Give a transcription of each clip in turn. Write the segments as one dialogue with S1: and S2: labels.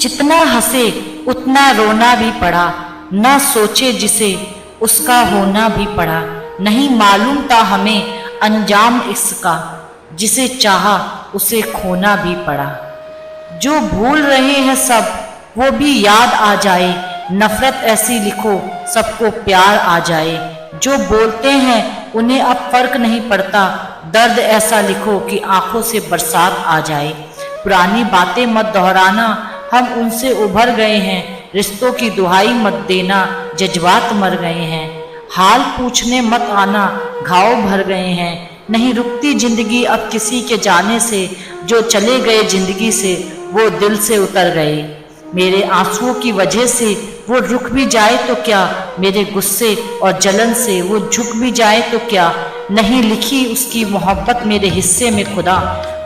S1: जितना हंसे उतना रोना भी पड़ा, न सोचे जिसे उसका होना भी पड़ा। नहीं मालूम था हमें अंजाम इसका, जिसे चाहा उसे खोना भी पड़ा। जो भूल रहे हैं सब वो भी याद आ जाए, नफरत ऐसी लिखो सबको प्यार आ जाए। जो बोलते हैं उन्हें अब फर्क नहीं पड़ता, दर्द ऐसा लिखो कि आंखों से बरसात आ जाए। पुरानी बातें मत दोहराना, हम उनसे उभर गए हैं, रिश्तों की दुहाई मत देना, जज्बात मर गए हैं। हाल पूछने मत आना, घाव भर गए हैं। नहीं रुकती जिंदगी अब किसी के जाने से, जो चले गए जिंदगी से वो दिल से उतर गए। मेरे आंसुओं की वजह से वो रुक भी जाए तो क्या, मेरे गुस्से और जलन से वो झुक भी जाए तो क्या। नहीं लिखी उसकी मोहब्बत मेरे हिस्से में खुदा,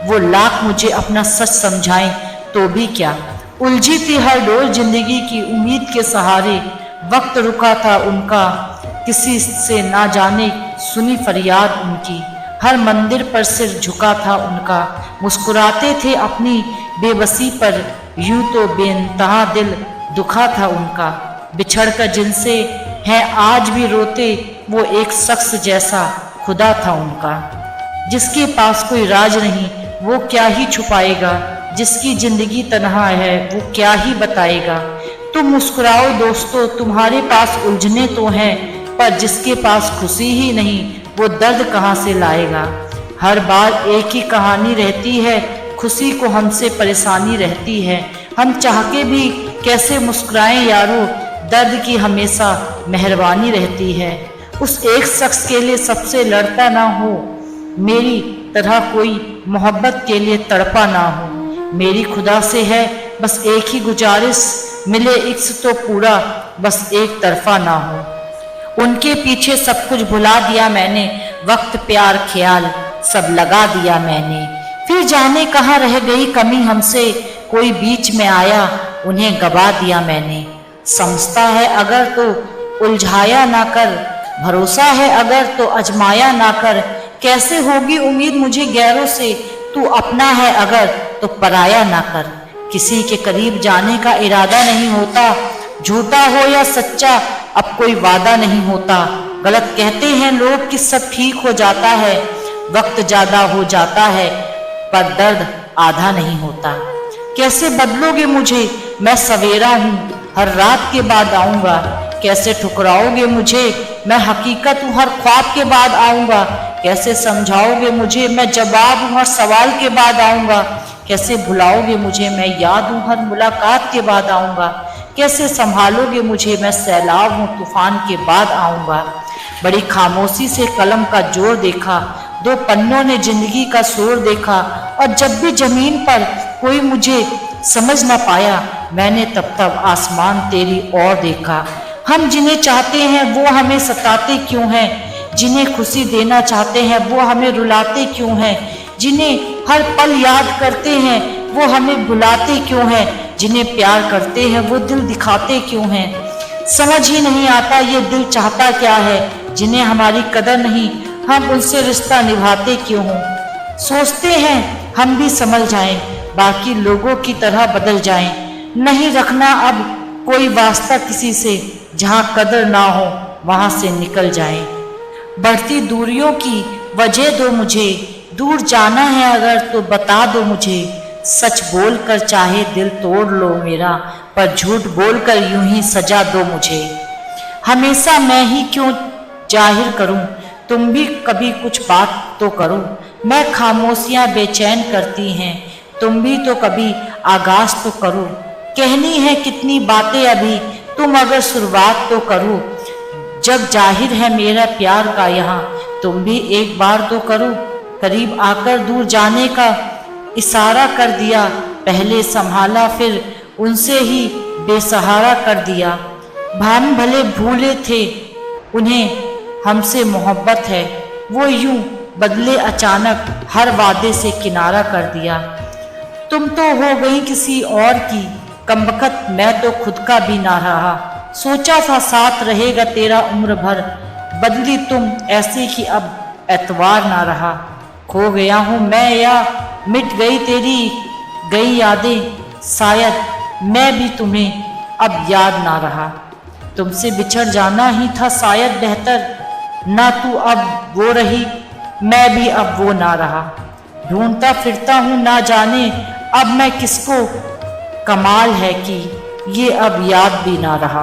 S1: वो लाख मुझे अपना सच समझाएं तो भी क्या। उलझी थी हर डोर जिंदगी की उम्मीद के सहारे, वक्त रुका था उनका किसी से ना जाने सुनी फरियाद उनकी। हर मंदिर पर सिर झुका था उनका, मुस्कुराते थे अपनी बेबसी पर, यूं तो बेइंतहा दिल दुखा था उनका। बिछड़ कर जिनसे हैं आज भी रोते, वो एक शख्स जैसा खुदा था उनका। जिसके पास कोई राज नहीं वो क्या ही छुपाएगा, जिसकी जिंदगी तन्हा है वो क्या ही बताएगा। तुम मुस्कुराओ दोस्तों, तुम्हारे पास उलझने तो हैं, पर जिसके पास खुशी ही नहीं वो दर्द कहाँ से लाएगा। हर बार एक ही कहानी रहती है, खुशी को हमसे परेशानी रहती है। हम चाह के भी कैसे मुस्कुराएं यारो, दर्द की हमेशा मेहरबानी रहती है। उस एक शख्स के लिए सबसे लड़ता ना हो, मेरी तरह कोई मोहब्बत के लिए तड़पा ना हो। मेरी खुदा से है बस एक ही गुजारिश, मिले इश्क तो पूरा बस एक तरफा ना हो। उनके पीछे सब कुछ भुला दिया मैंने, वक्त प्यार ख्याल सब लगा दिया मैंने। फिर जाने कहाँ रह गई कमी हमसे, कोई बीच में आया उन्हें गवा दिया मैंने। समझता है अगर तो उलझाया ना कर, भरोसा है अगर तो अजमाया ना कर। कैसे होगी उम्मीद मुझे गैरों से, तू अपना है अगर तो पराया ना कर। किसी के करीब जाने का इरादा नहीं होता, झूठा हो या सच्चा अब कोई वादा नहीं होता। गलत कहते हैं लोग कि सब ठीक हो जाता है, वक्त ज्यादा हो जाता है पर दर्द आधा नहीं होता। कैसे बदलोगे मुझे, मैं सवेरा हूँ, हर रात के बाद आऊँगा। कैसे ठुकराओगे मुझे, मैं हकीकत हूँ, हर ख्वाब के बाद आऊँगा। कैसे समझाओगे मुझे, मैं जवाब हूँ, हर सवाल के बाद आऊँगा। कैसे भुलाओगे मुझे, मैं याद हूँ, हर मुलाकात के बाद आऊँगा। कैसे संभालोगे मुझे, मैं सैलाब हूँ, तूफान के बाद आऊँगा। बड़ी खामोशी से कलम का जोर देखा, दो पन्नों ने जिंदगी का शोर देखा। और जब भी जमीन पर कोई मुझे समझ ना पाया, मैंने तब तब आसमान तेरी ओर देखा। हम जिन्हें चाहते हैं वो हमें सताते क्यों हैं, जिन्हें खुशी देना चाहते हैं वो हमें रुलाते क्यों हैं। जिन्हें हर पल याद करते हैं वो हमें भुलाते क्यों हैं, जिन्हें प्यार करते हैं वो दिल दिखाते क्यों हैं। समझ ही नहीं आता ये दिल चाहता क्या है, जिन्हें हमारी कदर नहीं हम उनसे रिश्ता निभाते क्यों हों। सोचते हैं हम भी संभल जाएं, बाकी लोगों की तरह बदल जाएं। नहीं रखना अब कोई वास्ता किसी से, जहां कदर ना हो वहां से निकल जाएं। बढ़ती दूरियों की वजह दो मुझे, दूर जाना है अगर तो बता दो मुझे। सच बोल कर चाहे दिल तोड़ लो मेरा, पर झूठ बोल कर यूं ही सजा दो मुझे। हमेशा मैं ही क्यों जाहिर करूं, तुम भी कभी कुछ बात तो करो। मैं खामोशियां बेचैन करती हैं, तुम भी तो कभी आगाज तो करो। कहनी है कितनी बातें अभी, तुम अगर शुरुआत तो करो। जब जाहिर है मेरा प्यार का यहाँ, तुम भी एक बार तो करो। करीब आकर दूर जाने का इशारा कर दिया, पहले संभाला फिर उनसे ही बेसहारा कर दिया। हम भले भूले थे उन्हें हमसे मोहब्बत है, वो यूं बदले अचानक हर वादे से किनारा कर दिया। तुम तो हो गई किसी और की, कमबख्त मैं तो खुद का भी ना रहा। सोचा था साथ रहेगा तेरा उम्र भर, बदली तुम ऐसे कि अब एतवार ना रहा। खो गया हूँ मैं या मिट गई तेरी गई यादें, शायद मैं भी तुम्हें अब याद ना रहा। तुमसे बिछड़ जाना ही था शायद बेहतर, ना तू अब वो रही, मैं भी अब वो ना रहा। ढूंढता फिरता हूँ ना जाने अब मैं किसको, कमाल है कि ये अब याद भी ना रहा।